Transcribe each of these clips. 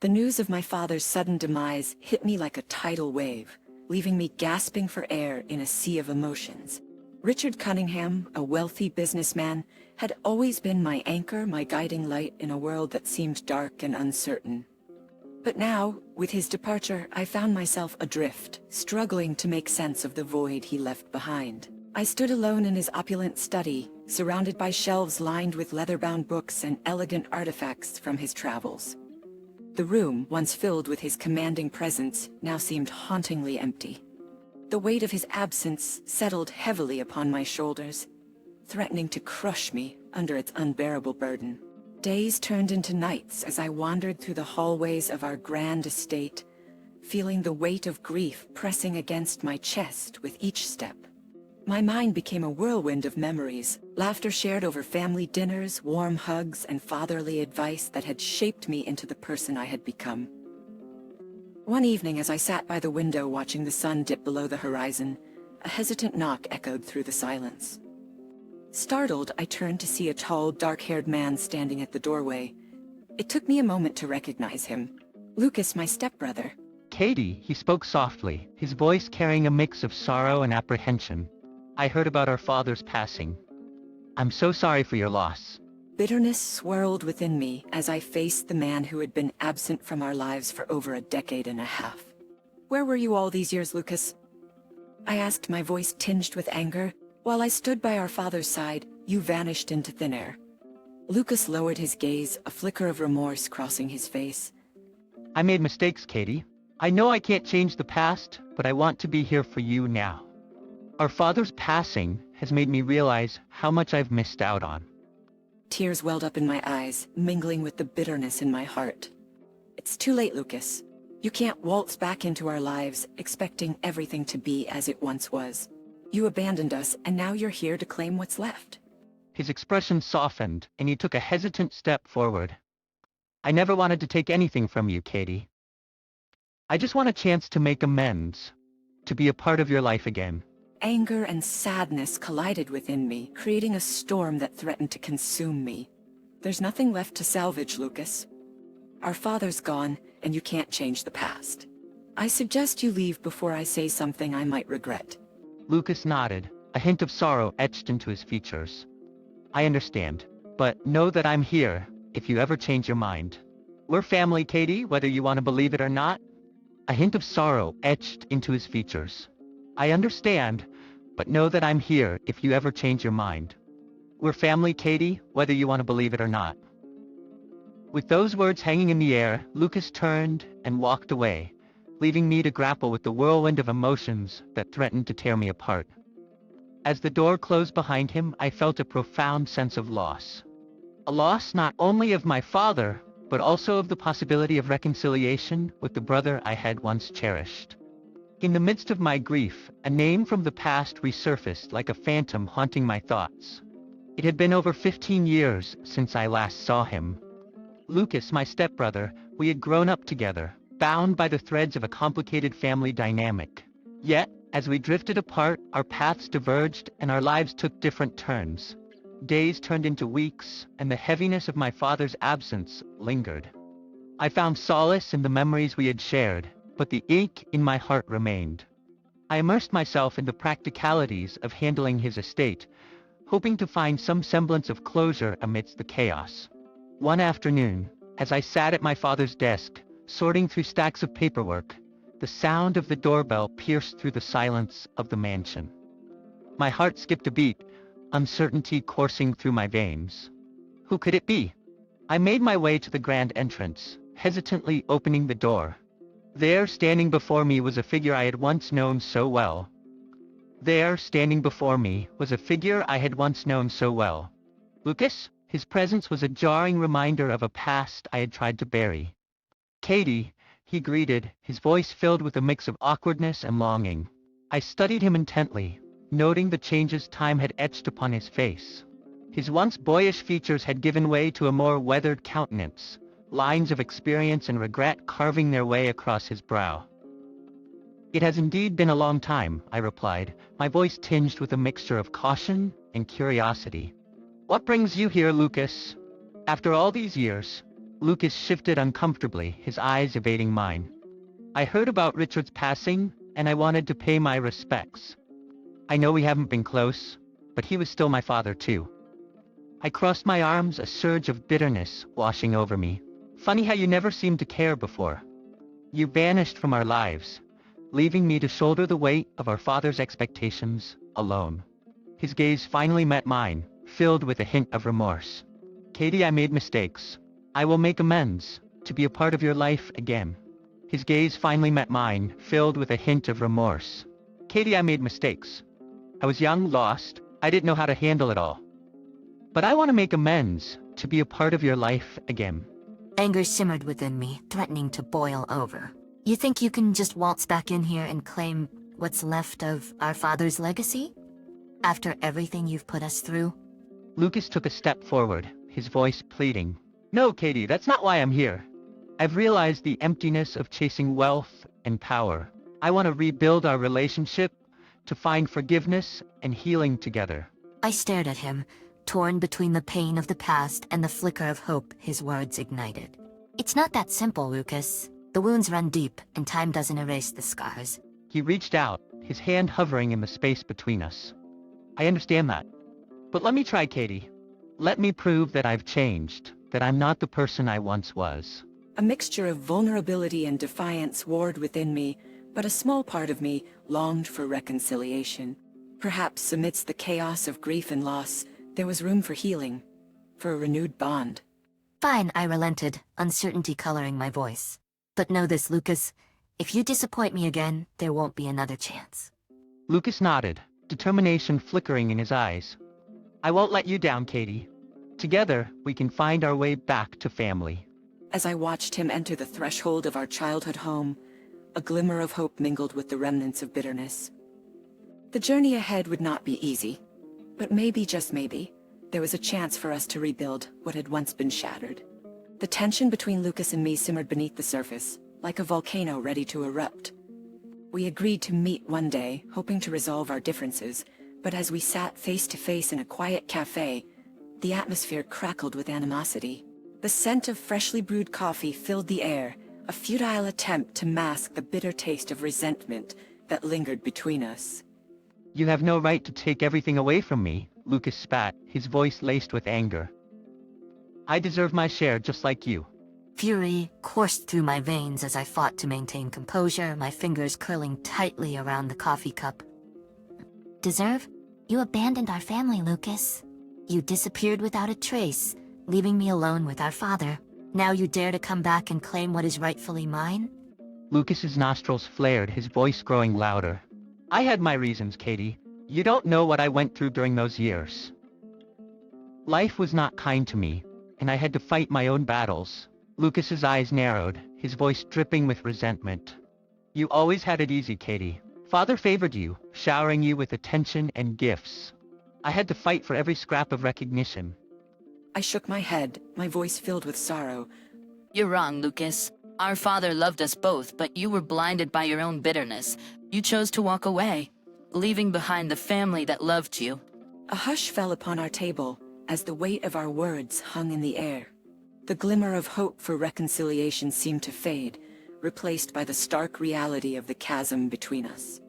The news of my father's sudden demise hit me like a tidal wave, leaving me gasping for air in a sea of emotions. Richard Cunningham, a wealthy businessman, had always been my anchor, my guiding light in a world that seemed dark and uncertain. But now, with his departure, I found myself adrift, struggling to make sense of the void he left behind. I stood alone in his opulent study, surrounded by shelves lined with leather-bound books and elegant artifacts from his travels. The room, once filled with his commanding presence, now seemed hauntingly empty. The weight of his absence settled heavily upon my shoulders, threatening to crush me under its unbearable burden. Days turned into nights as I wandered through the hallways of our grand estate, feeling the weight of grief pressing against my chest with each step. My mind became a whirlwind of memories, laughter shared over family dinners, warm hugs, and fatherly advice that had shaped me into the person I had become. One evening, as I sat by the window watching the sun dip below the horizon, a hesitant knock echoed through the silence. Startled, I turned to see a tall, dark-haired man standing at the doorway. It took me a moment to recognize him. Lucas, my stepbrother. Katie, he spoke softly, his voice carrying a mix of sorrow and apprehension. I heard about our father's passing. I'm so sorry for your loss. Bitterness swirled within me as I faced the man who had been absent from our lives for over a decade and a half. Where were you all these years, Lucas? I asked, my voice tinged with anger. While I stood by our father's side, you vanished into thin air. Lucas lowered his gaze, a flicker of remorse crossing his face. I made mistakes, Katie. I know I can't change the past, but I want to be here for you now. Our father's passing has made me realize how much I've missed out on. Tears welled up in my eyes, mingling with the bitterness in my heart. It's too late, Lucas. You can't waltz back into our lives, expecting everything to be as it once was. You abandoned us, and now you're here to claim what's left. His expression softened, and he took a hesitant step forward. I never wanted to take anything from you, Katie. I just want a chance to make amends, to be a part of your life again. Anger and sadness collided within me, creating a storm that threatened to consume me. There's nothing left to salvage, Lucas. Our father's gone, and you can't change the past. I suggest you leave before I say something I might regret. Lucas nodded, a hint of sorrow etched into his features. I understand, but know that I'm here if you ever change your mind. We're family, Katie, whether you want to believe it or not. A hint of sorrow etched into his features. I understand, but know that I'm here if you ever change your mind. We're family, Katie, whether you want to believe it or not. With those words hanging in the air, Lucas turned and walked away, leaving me to grapple with the whirlwind of emotions that threatened to tear me apart. As the door closed behind him, I felt a profound sense of loss. A loss not only of my father, but also of the possibility of reconciliation with the brother I had once cherished. In the midst of my grief, a name from the past resurfaced like a phantom haunting my thoughts. It had been over 15 years since I last saw him. Lucas, my stepbrother, we had grown up together, bound by the threads of a complicated family dynamic. Yet, as we drifted apart, our paths diverged and our lives took different turns. Days turned into weeks, and the heaviness of my father's absence lingered. I found solace in the memories we had shared, but the ache in my heart remained. I immersed myself in the practicalities of handling his estate, hoping to find some semblance of closure amidst the chaos. One afternoon, as I sat at my father's desk, sorting through stacks of paperwork, the sound of the doorbell pierced through the silence of the mansion. My heart skipped a beat, uncertainty coursing through my veins. Who could it be? I made my way to the grand entrance, hesitantly opening the door. There, standing before me, was a figure I had once known so well. Lucas? His presence was a jarring reminder of a past I had tried to bury. Katie, he greeted, his voice filled with a mix of awkwardness and longing. I studied him intently, noting the changes time had etched upon his face. His once boyish features had given way to a more weathered countenance, lines of experience and regret carving their way across his brow. It has indeed been a long time, I replied, my voice tinged with a mixture of caution and curiosity. What brings you here, Lucas? After all these years? Lucas shifted uncomfortably, his eyes evading mine. I heard about Richard's passing, and I wanted to pay my respects. I know we haven't been close, but he was still my father too. I crossed my arms, a surge of bitterness washing over me. Funny how you never seemed to care before. You vanished from our lives, leaving me to shoulder the weight of our father's expectations alone. His gaze finally met mine, filled with a hint of remorse. Katie, I made mistakes. I will make amends, to be a part of your life again. His gaze finally met mine, filled with a hint of remorse. Katie, I made mistakes. I was young, lost. I didn't know how to handle it all. But I want to make amends, to be a part of your life again. Anger simmered within me, threatening to boil over. You think you can just waltz back in here and claim what's left of our father's legacy? After everything you've put us through? Lucas took a step forward, his voice pleading. No, Katie, that's not why I'm here. I've realized the emptiness of chasing wealth and power. I want to rebuild our relationship, to find forgiveness and healing together. I stared at him, torn between the pain of the past and the flicker of hope his words ignited. It's not that simple, Lucas. The wounds run deep, and time doesn't erase the scars. He reached out, his hand hovering in the space between us. I understand that. But let me try, Katie. Let me prove that I've changed, that I'm not the person I once was. A mixture of vulnerability and defiance warred within me, but a small part of me longed for reconciliation. Perhaps amidst the chaos of grief and loss, there was room for healing, for a renewed bond. Fine, I relented, uncertainty coloring my voice. But know this, Lucas. If you disappoint me again, there won't be another chance. Lucas nodded, determination flickering in his eyes. I won't let you down, Katie. Together, we can find our way back to family. As I watched him enter the threshold of our childhood home, a glimmer of hope mingled with the remnants of bitterness. The journey ahead would not be easy, but maybe, just maybe, there was a chance for us to rebuild what had once been shattered. The tension between Lucas and me simmered beneath the surface, like a volcano ready to erupt. We agreed to meet one day, hoping to resolve our differences, but as we sat face to face in a quiet cafe, the atmosphere crackled with animosity. The scent of freshly brewed coffee filled the air, a futile attempt to mask the bitter taste of resentment that lingered between us. You have no right to take everything away from me, Lucas spat, his voice laced with anger. I deserve my share just like you. Fury coursed through my veins as I fought to maintain composure, my fingers curling tightly around the coffee cup. Deserve? You abandoned our family, Lucas. You disappeared without a trace, leaving me alone with our father. Now you dare to come back and claim what is rightfully mine? Lucas's nostrils flared, his voice growing louder. I had my reasons, Katie. You don't know what I went through during those years. Life was not kind to me, and I had to fight my own battles. Lucas's eyes narrowed, his voice dripping with resentment. You always had it easy, Katie. Father favored you, showering you with attention and gifts. I had to fight for every scrap of recognition. I shook my head, my voice filled with sorrow. You're wrong, Lucas. Our father loved us both, but you were blinded by your own bitterness. You chose to walk away, leaving behind the family that loved you. A hush fell upon our table as the weight of our words hung in the air. The glimmer of hope for reconciliation seemed to fade, replaced by the stark reality of the chasm between us.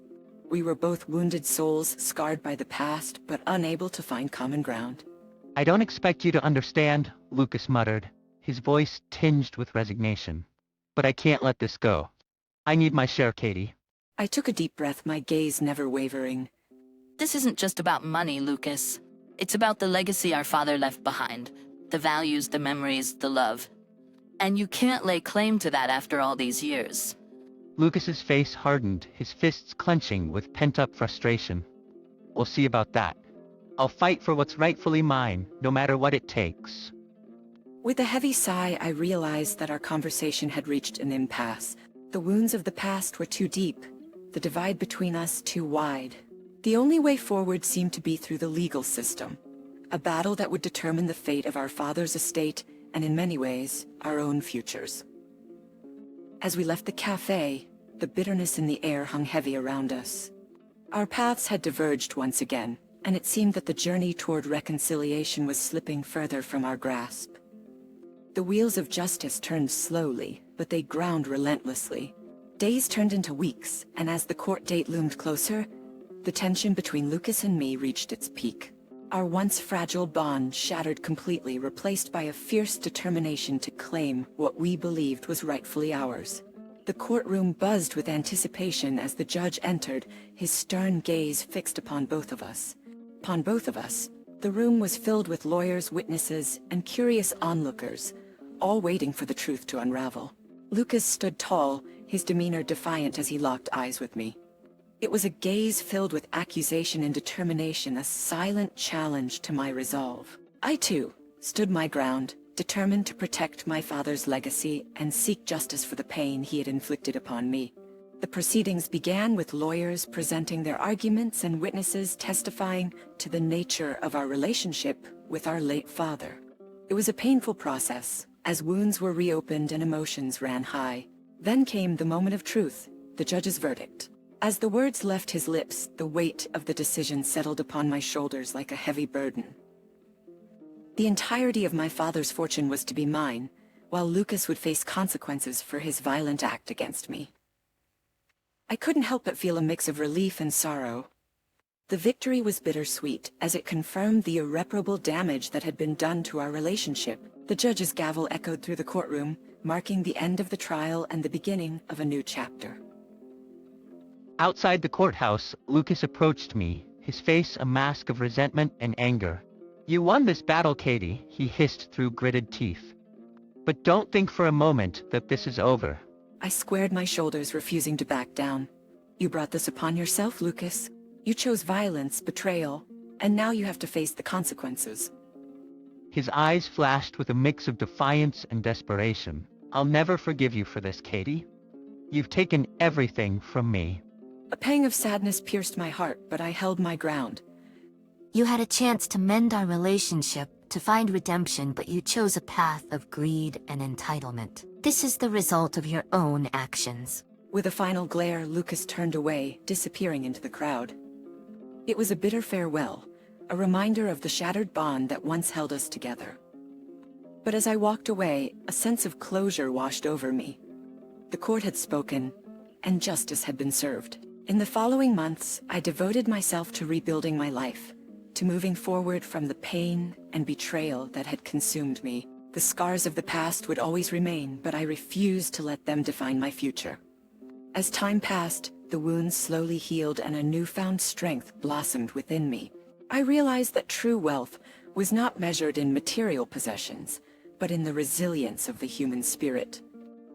We were both wounded souls, scarred by the past, but unable to find common ground. I don't expect you to understand, Lucas muttered, his voice tinged with resignation. But I can't let this go. I need my share, Katie. I took a deep breath, my gaze never wavering. This isn't just about money, Lucas. It's about the legacy our father left behind. The values, the memories, the love. And you can't lay claim to that after all these years. Lucas's face hardened, his fists clenching with pent-up frustration. We'll see about that. I'll fight for what's rightfully mine, no matter what it takes. With a heavy sigh, I realized that our conversation had reached an impasse. The wounds of the past were too deep, the divide between us too wide. The only way forward seemed to be through the legal system, a battle that would determine the fate of our father's estate and, in many ways, our own futures. As we left the cafe, the bitterness in the air hung heavy around us. Our paths had diverged once again, and it seemed that the journey toward reconciliation was slipping further from our grasp. The wheels of justice turned slowly, but they ground relentlessly. Days turned into weeks, and as the court date loomed closer, the tension between Lucas and me reached its peak. Our once fragile bond shattered completely, replaced by a fierce determination to claim what we believed was rightfully ours. The courtroom buzzed with anticipation as the judge entered, his stern gaze fixed upon both of us. Upon both of us, the room was filled with lawyers, witnesses, and curious onlookers, all waiting for the truth to unravel. Lucas stood tall, his demeanor defiant as he locked eyes with me. It was a gaze filled with accusation and determination, a silent challenge to my resolve. I, too, stood my ground, determined to protect my father's legacy and seek justice for the pain he had inflicted upon me. The proceedings began with lawyers presenting their arguments and witnesses testifying to the nature of our relationship with our late father. It was a painful process, as wounds were reopened and emotions ran high. Then came the moment of truth, the judge's verdict. As the words left his lips, the weight of the decision settled upon my shoulders like a heavy burden. The entirety of my father's fortune was to be mine, while Lucas would face consequences for his violent act against me. I couldn't help but feel a mix of relief and sorrow. The victory was bittersweet, as it confirmed the irreparable damage that had been done to our relationship. The judge's gavel echoed through the courtroom, marking the end of the trial and the beginning of a new chapter. Outside the courthouse, Lucas approached me, his face a mask of resentment and anger. "You won this battle, Katie," he hissed through gritted teeth. "But don't think for a moment that this is over." I squared my shoulders, refusing to back down. "You brought this upon yourself, Lucas. You chose violence, betrayal, and now you have to face the consequences." His eyes flashed with a mix of defiance and desperation. "I'll never forgive you for this, Katie. You've taken everything from me." A pang of sadness pierced my heart, but I held my ground. You had a chance to mend our relationship, to find redemption, but you chose a path of greed and entitlement. This is the result of your own actions. With a final glare, Lucas turned away, disappearing into the crowd. It was a bitter farewell, a reminder of the shattered bond that once held us together. But as I walked away, a sense of closure washed over me. The court had spoken, and justice had been served. In the following months, I devoted myself to rebuilding my life, to moving forward from the pain and betrayal that had consumed me. The scars of the past would always remain, but I refused to let them define my future. As time passed, the wounds slowly healed and a newfound strength blossomed within me. I realized that true wealth was not measured in material possessions, but in the resilience of the human spirit.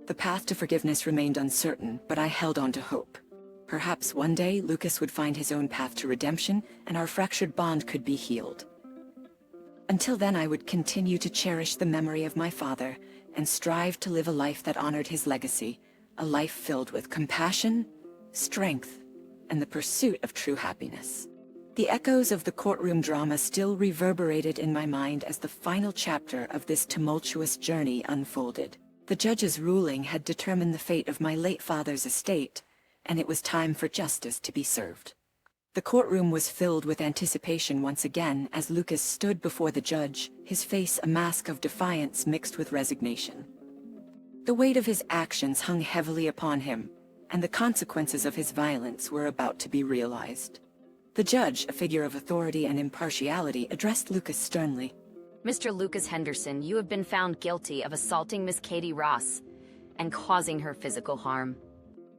The path to forgiveness remained uncertain, but I held on to hope. Perhaps one day Lucas would find his own path to redemption and our fractured bond could be healed. Until then, I would continue to cherish the memory of my father and strive to live a life that honored his legacy, a life filled with compassion, strength, and the pursuit of true happiness. The echoes of the courtroom drama still reverberated in my mind as the final chapter of this tumultuous journey unfolded. The judge's ruling had determined the fate of my late father's estate, and it was time for justice to be served. The courtroom was filled with anticipation once again as Lucas stood before the judge, his face a mask of defiance mixed with resignation. The weight of his actions hung heavily upon him, and the consequences of his violence were about to be realized. The judge, a figure of authority and impartiality, addressed Lucas sternly. Mr. Lucas Henderson, you have been found guilty of assaulting Miss Katie Ross and causing her physical harm.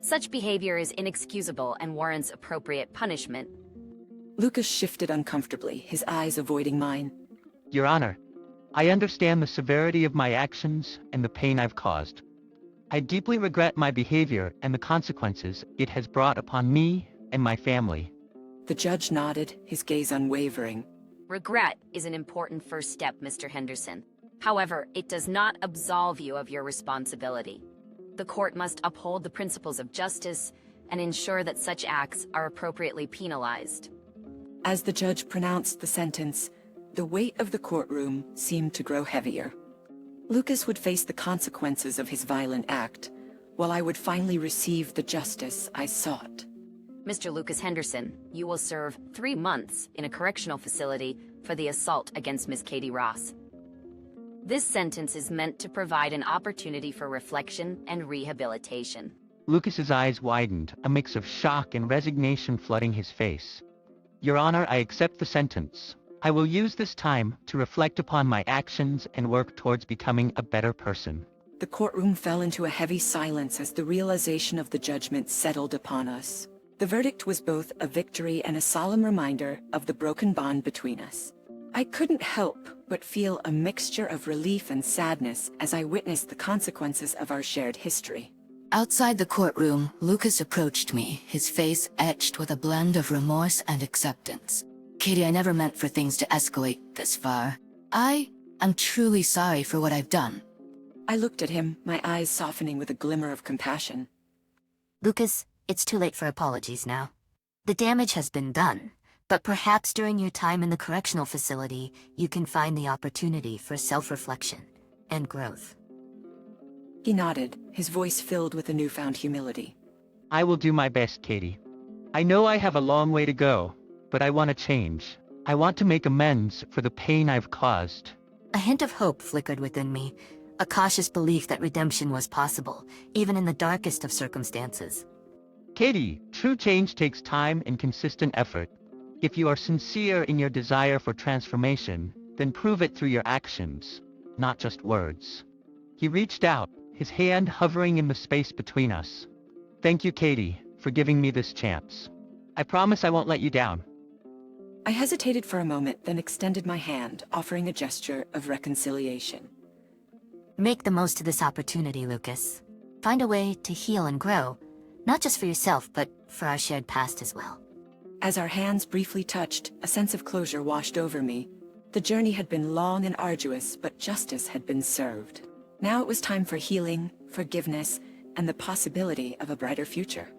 Such behavior is inexcusable and warrants appropriate punishment. Lucas shifted uncomfortably, his eyes avoiding mine. "Your Honor, I understand the severity of my actions and the pain I've caused. I deeply regret my behavior and the consequences it has brought upon me and my family." The judge nodded, his gaze unwavering. Regret is an important first step, Mr. Henderson. However, it does not absolve you of your responsibility. The court must uphold the principles of justice and ensure that such acts are appropriately penalized. As the judge pronounced the sentence, the weight of the courtroom seemed to grow heavier. Lucas would face the consequences of his violent act, while I would finally receive the justice I sought. Mr. Lucas Henderson, you will serve 3 months in a correctional facility for the assault against Miss Katie Ross. This sentence is meant to provide an opportunity for reflection and rehabilitation. Lucas's eyes widened, a mix of shock and resignation flooding his face. Your Honor, I accept the sentence. I will use this time to reflect upon my actions and work towards becoming a better person. The courtroom fell into a heavy silence as the realization of the judgment settled upon us. The verdict was both a victory and a solemn reminder of the broken bond between us. I couldn't help but feel a mixture of relief and sadness as I witnessed the consequences of our shared history. Outside the courtroom, Lucas approached me, his face etched with a blend of remorse and acceptance. Katie, I never meant for things to escalate this far. I am truly sorry for what I've done. I looked at him, my eyes softening with a glimmer of compassion. Lucas, it's too late for apologies now. The damage has been done, but perhaps during your time in the correctional facility, you can find the opportunity for self-reflection and growth. He nodded, his voice filled with a newfound humility. I will do my best, Katie. I know I have a long way to go, but I want to change. I want to make amends for the pain I've caused. A hint of hope flickered within me, a cautious belief that redemption was possible, even in the darkest of circumstances. Katie, true change takes time and consistent effort. If you are sincere in your desire for transformation, then prove it through your actions, not just words. He reached out, his hand hovering in the space between us. Thank you, Katie, for giving me this chance. I promise I won't let you down. I hesitated for a moment, then extended my hand, offering a gesture of reconciliation. Make the most of this opportunity, Lucas. Find a way to heal and grow, not just for yourself, but for our shared past as well. As our hands briefly touched, a sense of closure washed over me. The journey had been long and arduous, but justice had been served. Now it was time for healing, forgiveness, and the possibility of a brighter future.